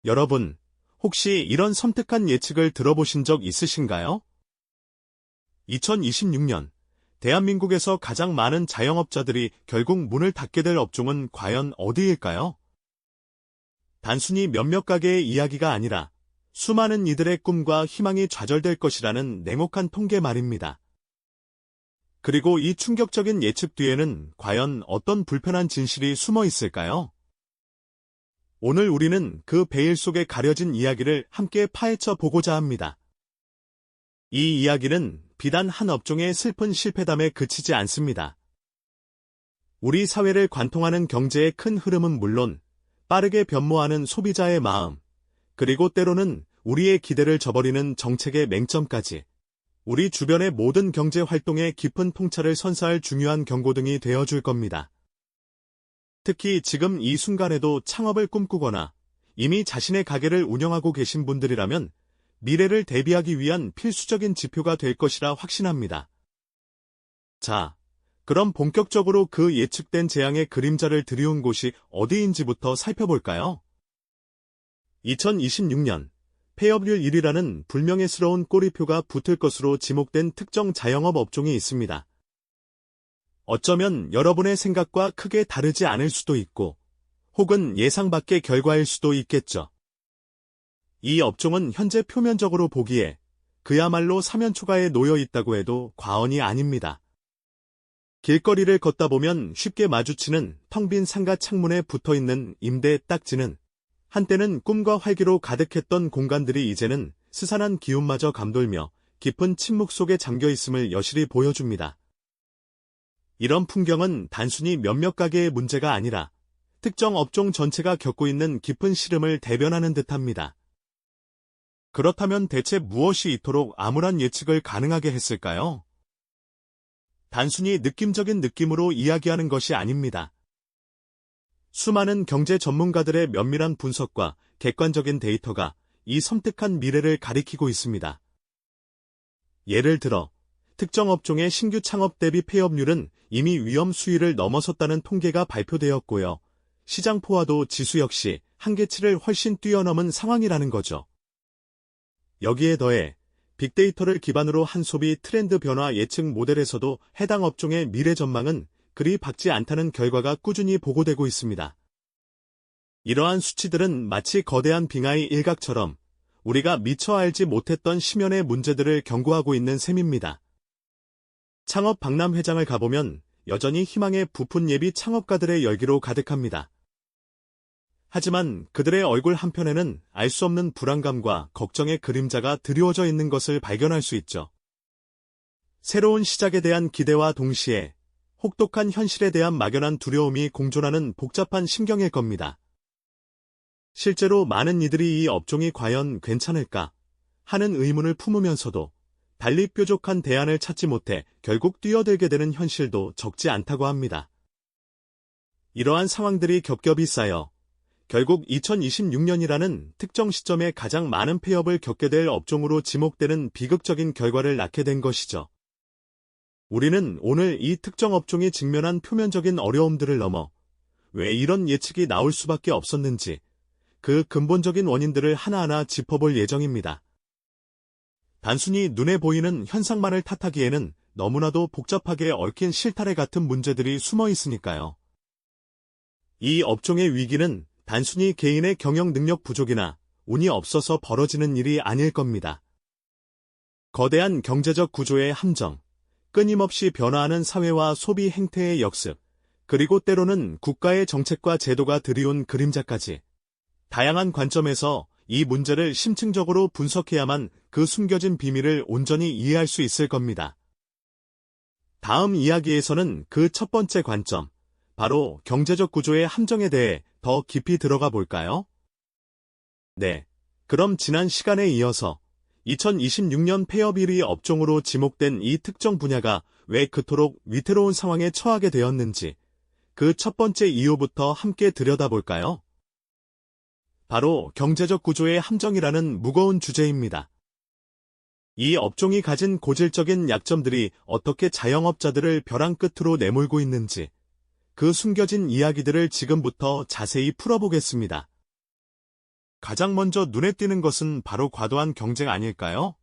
여러분, 혹시 이런 섬뜩한 예측을 들어보신 적 있으신가요? 2026년, 대한민국에서 가장 많은 자영업자들이 결국 문을 닫게 될 업종은 과연 어디일까요? 단순히 몇몇 가게의 이야기가 아니라 수많은 이들의 꿈과 희망이 좌절될 것이라는 냉혹한 통계 말입니다. 그리고 이 충격적인 예측 뒤에는 과연 어떤 불편한 진실이 숨어 있을까요? 오늘 우리는 그 베일 속에 가려진 이야기를 함께 파헤쳐 보고자 합니다. 이 이야기는 비단 한 업종의 슬픈 실패담에 그치지 않습니다. 우리 사회를 관통하는 경제의 큰 흐름은 물론 빠르게 변모하는 소비자의 마음, 그리고 때로는 우리의 기대를 저버리는 정책의 맹점까지 우리 주변의 모든 경제 활동에 깊은 통찰을 선사할 중요한 경고등이 되어줄 겁니다. 특히 지금 이 순간에도 창업을 꿈꾸거나 이미 자신의 가게를 운영하고 계신 분들이라면 미래를 대비하기 위한 필수적인 지표가 될 것이라 확신합니다. 자, 그럼 본격적으로 그 예측된 재앙의 그림자를 들이운 곳이 어디인지부터 살펴볼까요? 2026년 폐업률 1위라는 불명예스러운 꼬리표가 붙을 것으로 지목된 특정 자영업 업종이 있습니다. 어쩌면 여러분의 생각과 크게 다르지 않을 수도 있고, 혹은 예상 밖의 결과일 수도 있겠죠. 이 업종은 현재 표면적으로 보기에 그야말로 사면초가에 놓여 있다고 해도 과언이 아닙니다. 길거리를 걷다 보면 쉽게 마주치는 텅 빈 상가 창문에 붙어있는 임대 딱지는 한때는 꿈과 활기로 가득했던 공간들이 이제는 스산한 기운마저 감돌며 깊은 침묵 속에 잠겨있음을 여실히 보여줍니다. 이런 풍경은 단순히 몇몇 가게의 문제가 아니라 특정 업종 전체가 겪고 있는 깊은 시름을 대변하는 듯합니다. 그렇다면 대체 무엇이 이토록 암울한 예측을 가능하게 했을까요? 단순히 느낌적인 느낌으로 이야기하는 것이 아닙니다. 수많은 경제 전문가들의 면밀한 분석과 객관적인 데이터가 이 섬뜩한 미래를 가리키고 있습니다. 예를 들어, 특정 업종의 신규 창업 대비 폐업률은 이미 위험 수위를 넘어섰다는 통계가 발표되었고요. 시장 포화도 지수 역시 한계치를 훨씬 뛰어넘은 상황이라는 거죠. 여기에 더해 빅데이터를 기반으로 한 소비 트렌드 변화 예측 모델에서도 해당 업종의 미래 전망은 그리 밝지 않다는 결과가 꾸준히 보고되고 있습니다. 이러한 수치들은 마치 거대한 빙하의 일각처럼 우리가 미처 알지 못했던 심연의 문제들을 경고하고 있는 셈입니다. 창업 박람회장을 가보면 여전히 희망에 부푼 예비 창업가들의 열기로 가득합니다. 하지만 그들의 얼굴 한편에는 알 수 없는 불안감과 걱정의 그림자가 드리워져 있는 것을 발견할 수 있죠. 새로운 시작에 대한 기대와 동시에 혹독한 현실에 대한 막연한 두려움이 공존하는 복잡한 심경일 겁니다. 실제로 많은 이들이 이 업종이 과연 괜찮을까 하는 의문을 품으면서도 달리 뾰족한 대안을 찾지 못해 결국 뛰어들게 되는 현실도 적지 않다고 합니다. 이러한 상황들이 겹겹이 쌓여 결국 2026년이라는 특정 시점에 가장 많은 폐업을 겪게 될 업종으로 지목되는 비극적인 결과를 낳게 된 것이죠. 우리는 오늘 이 특정 업종이 직면한 표면적인 어려움들을 넘어 왜 이런 예측이 나올 수밖에 없었는지 그 근본적인 원인들을 하나하나 짚어볼 예정입니다. 단순히 눈에 보이는 현상만을 탓하기에는 너무나도 복잡하게 얽힌 실타래 같은 문제들이 숨어 있으니까요. 이 업종의 위기는 단순히 개인의 경영 능력 부족이나 운이 없어서 벌어지는 일이 아닐 겁니다. 거대한 경제적 구조의 함정, 끊임없이 변화하는 사회와 소비 행태의 역습, 그리고 때로는 국가의 정책과 제도가 들이온 그림자까지 다양한 관점에서 이 문제를 심층적으로 분석해야만 그 숨겨진 비밀을 온전히 이해할 수 있을 겁니다. 다음 이야기에서는 그 첫 번째 관점, 바로 경제적 구조의 함정에 대해 더 깊이 들어가 볼까요? 네, 그럼 지난 시간에 이어서 2026년 폐업 1위 업종으로 지목된 이 특정 분야가 왜 그토록 위태로운 상황에 처하게 되었는지 그 첫 번째 이유부터 함께 들여다볼까요? 바로 경제적 구조의 함정이라는 무거운 주제입니다. 이 업종이 가진 고질적인 약점들이 어떻게 자영업자들을 벼랑 끝으로 내몰고 있는지 그 숨겨진 이야기들을 지금부터 자세히 풀어보겠습니다. 가장 먼저 눈에 띄는 것은 바로 과도한 경쟁 아닐까요?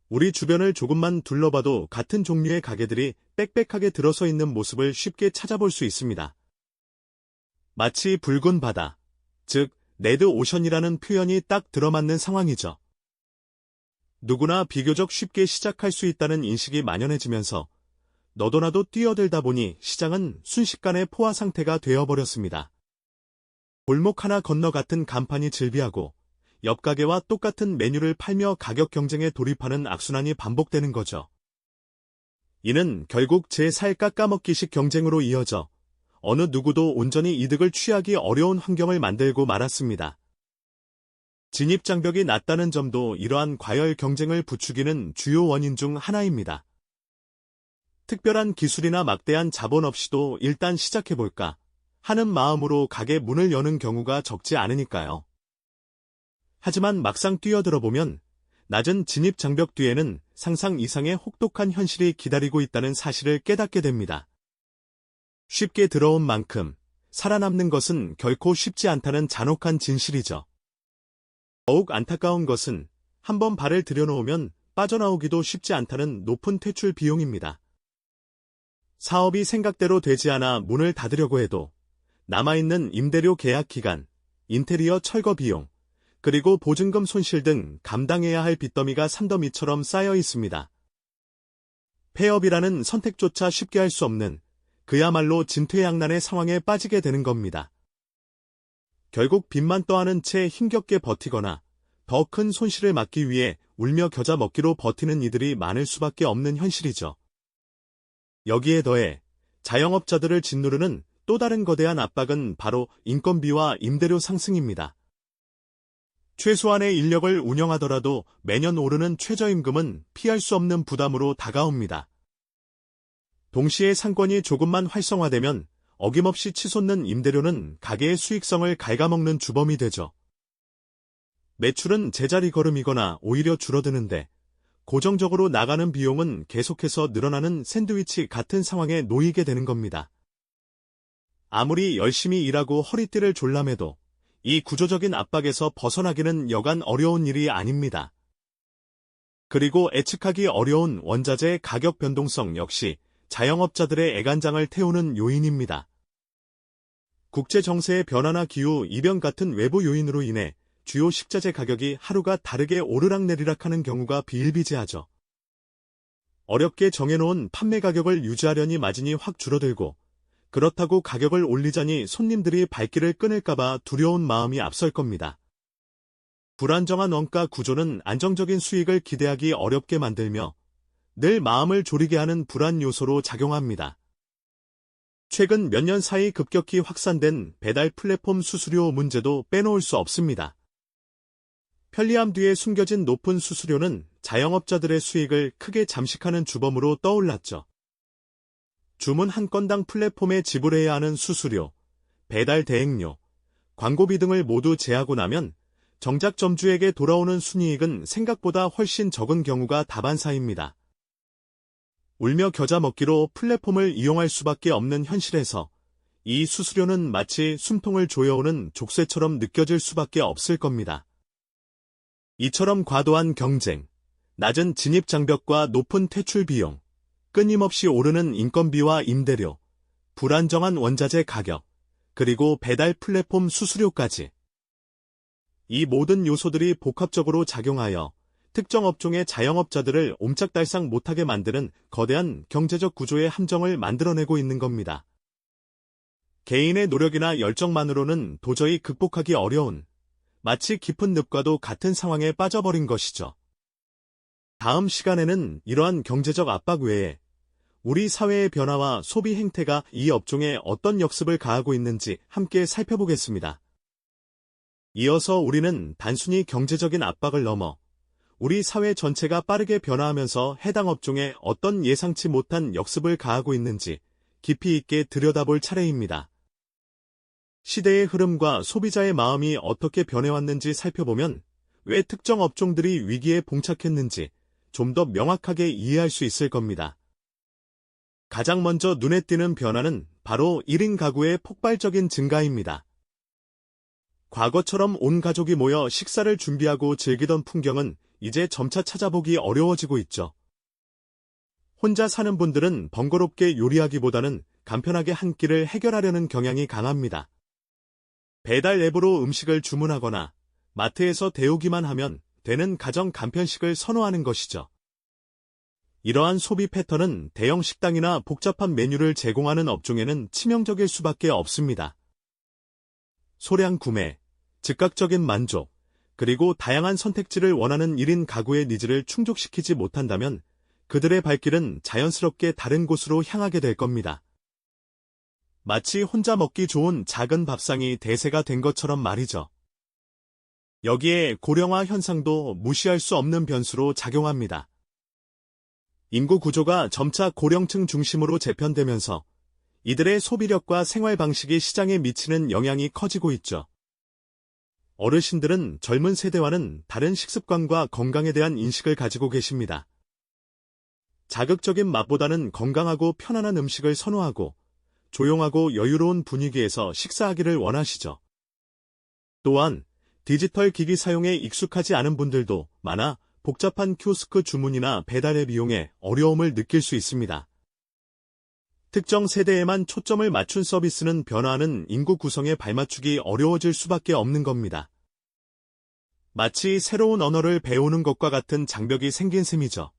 우리 주변을 조금만 둘러봐도 같은 종류의 가게들이 빽빽하게 들어서 있는 모습을 쉽게 찾아볼 수 있습니다. 마치 붉은 바다, 즉 레드 오션이라는 표현이 딱 들어맞는 상황이죠. 누구나 비교적 쉽게 시작할 수 있다는 인식이 만연해지면서 너도나도 뛰어들다 보니 시장은 순식간에 포화 상태가 되어버렸습니다. 골목 하나 건너 같은 간판이 즐비하고 옆 가게와 똑같은 메뉴를 팔며 가격 경쟁에 돌입하는 악순환이 반복되는 거죠. 이는 결국 제 살 깎아먹기식 경쟁으로 이어져 어느 누구도 온전히 이득을 취하기 어려운 환경을 만들고 말았습니다. 진입장벽이 낮다는 점도 이러한 과열 경쟁을 부추기는 주요 원인 중 하나입니다. 특별한 기술이나 막대한 자본 없이도 일단 시작해볼까 하는 마음으로 가게 문을 여는 경우가 적지 않으니까요. 하지만 막상 뛰어들어보면 낮은 진입장벽 뒤에는 상상 이상의 혹독한 현실이 기다리고 있다는 사실을 깨닫게 됩니다. 쉽게 들어온 만큼 살아남는 것은 결코 쉽지 않다는 잔혹한 진실이죠. 더욱 안타까운 것은 한번 발을 들여놓으면 빠져나오기도 쉽지 않다는 높은 퇴출 비용입니다. 사업이 생각대로 되지 않아 문을 닫으려고 해도 남아있는 임대료 계약 기간, 인테리어 철거 비용, 그리고 보증금 손실 등 감당해야 할 빚더미가 산더미처럼 쌓여 있습니다. 폐업이라는 선택조차 쉽게 할 수 없는 그야말로 진퇴양난의 상황에 빠지게 되는 겁니다. 결국 빚만 떠안은 채 힘겹게 버티거나 더 큰 손실을 막기 위해 울며 겨자 먹기로 버티는 이들이 많을 수밖에 없는 현실이죠. 여기에 더해 자영업자들을 짓누르는 또 다른 거대한 압박은 바로 인건비와 임대료 상승입니다. 최소한의 인력을 운영하더라도 매년 오르는 최저임금은 피할 수 없는 부담으로 다가옵니다. 동시에 상권이 조금만 활성화되면 어김없이 치솟는 임대료는 가게의 수익성을 갉아먹는 주범이 되죠. 매출은 제자리 걸음이거나 오히려 줄어드는데 고정적으로 나가는 비용은 계속해서 늘어나는 샌드위치 같은 상황에 놓이게 되는 겁니다. 아무리 열심히 일하고 허리띠를 졸라매도 이 구조적인 압박에서 벗어나기는 여간 어려운 일이 아닙니다. 그리고 예측하기 어려운 원자재 가격 변동성 역시 자영업자들의 애간장을 태우는 요인입니다. 국제 정세의 변화나 기후 이변 같은 외부 요인으로 인해 주요 식자재 가격이 하루가 다르게 오르락내리락하는 경우가 비일비재하죠. 어렵게 정해놓은 판매 가격을 유지하려니 마진이 확 줄어들고 그렇다고 가격을 올리자니 손님들이 발길을 끊을까봐 두려운 마음이 앞설 겁니다. 불안정한 원가 구조는 안정적인 수익을 기대하기 어렵게 만들며 늘 마음을 졸이게 하는 불안 요소로 작용합니다. 최근 몇 년 사이 급격히 확산된 배달 플랫폼 수수료 문제도 빼놓을 수 없습니다. 편리함 뒤에 숨겨진 높은 수수료는 자영업자들의 수익을 크게 잠식하는 주범으로 떠올랐죠. 주문 한 건당 플랫폼에 지불해야 하는 수수료, 배달 대행료, 광고비 등을 모두 제하고 나면 정작 점주에게 돌아오는 순이익은 생각보다 훨씬 적은 경우가 다반사입니다. 울며 겨자 먹기로 플랫폼을 이용할 수밖에 없는 현실에서 이 수수료는 마치 숨통을 조여오는 족쇄처럼 느껴질 수밖에 없을 겁니다. 이처럼 과도한 경쟁, 낮은 진입장벽과 높은 퇴출 비용, 끊임없이 오르는 인건비와 임대료, 불안정한 원자재 가격, 그리고 배달 플랫폼 수수료까지. 이 모든 요소들이 복합적으로 작용하여 특정 업종의 자영업자들을 옴짝달싹 못하게 만드는 거대한 경제적 구조의 함정을 만들어내고 있는 겁니다. 개인의 노력이나 열정만으로는 도저히 극복하기 어려운, 마치 깊은 늪과도 같은 상황에 빠져버린 것이죠. 다음 시간에는 이러한 경제적 압박 외에 우리 사회의 변화와 소비 행태가 이 업종에 어떤 역습을 가하고 있는지 함께 살펴보겠습니다. 이어서 우리는 단순히 경제적인 압박을 넘어 우리 사회 전체가 빠르게 변화하면서 해당 업종에 어떤 예상치 못한 역습을 가하고 있는지 깊이 있게 들여다볼 차례입니다. 시대의 흐름과 소비자의 마음이 어떻게 변해왔는지 살펴보면 왜 특정 업종들이 위기에 봉착했는지 좀 더 명확하게 이해할 수 있을 겁니다. 가장 먼저 눈에 띄는 변화는 바로 1인 가구의 폭발적인 증가입니다. 과거처럼 온 가족이 모여 식사를 준비하고 즐기던 풍경은 이제 점차 찾아보기 어려워지고 있죠. 혼자 사는 분들은 번거롭게 요리하기보다는 간편하게 한 끼를 해결하려는 경향이 강합니다. 배달 앱으로 음식을 주문하거나 마트에서 데우기만 하면 되는 가정 간편식을 선호하는 것이죠. 이러한 소비 패턴은 대형 식당이나 복잡한 메뉴를 제공하는 업종에는 치명적일 수밖에 없습니다. 소량 구매, 즉각적인 만족, 그리고 다양한 선택지를 원하는 1인 가구의 니즈를 충족시키지 못한다면 그들의 발길은 자연스럽게 다른 곳으로 향하게 될 겁니다. 마치 혼자 먹기 좋은 작은 밥상이 대세가 된 것처럼 말이죠. 여기에 고령화 현상도 무시할 수 없는 변수로 작용합니다. 인구 구조가 점차 고령층 중심으로 재편되면서 이들의 소비력과 생활 방식이 시장에 미치는 영향이 커지고 있죠. 어르신들은 젊은 세대와는 다른 식습관과 건강에 대한 인식을 가지고 계십니다. 자극적인 맛보다는 건강하고 편안한 음식을 선호하고 조용하고 여유로운 분위기에서 식사하기를 원하시죠. 또한 디지털 기기 사용에 익숙하지 않은 분들도 많아 복잡한 키오스크 주문이나 배달앱 이용에 어려움을 느낄 수 있습니다. 특정 세대에만 초점을 맞춘 서비스는 변화하는 인구 구성에 발맞추기 어려워질 수밖에 없는 겁니다. 마치 새로운 언어를 배우는 것과 같은 장벽이 생긴 셈이죠.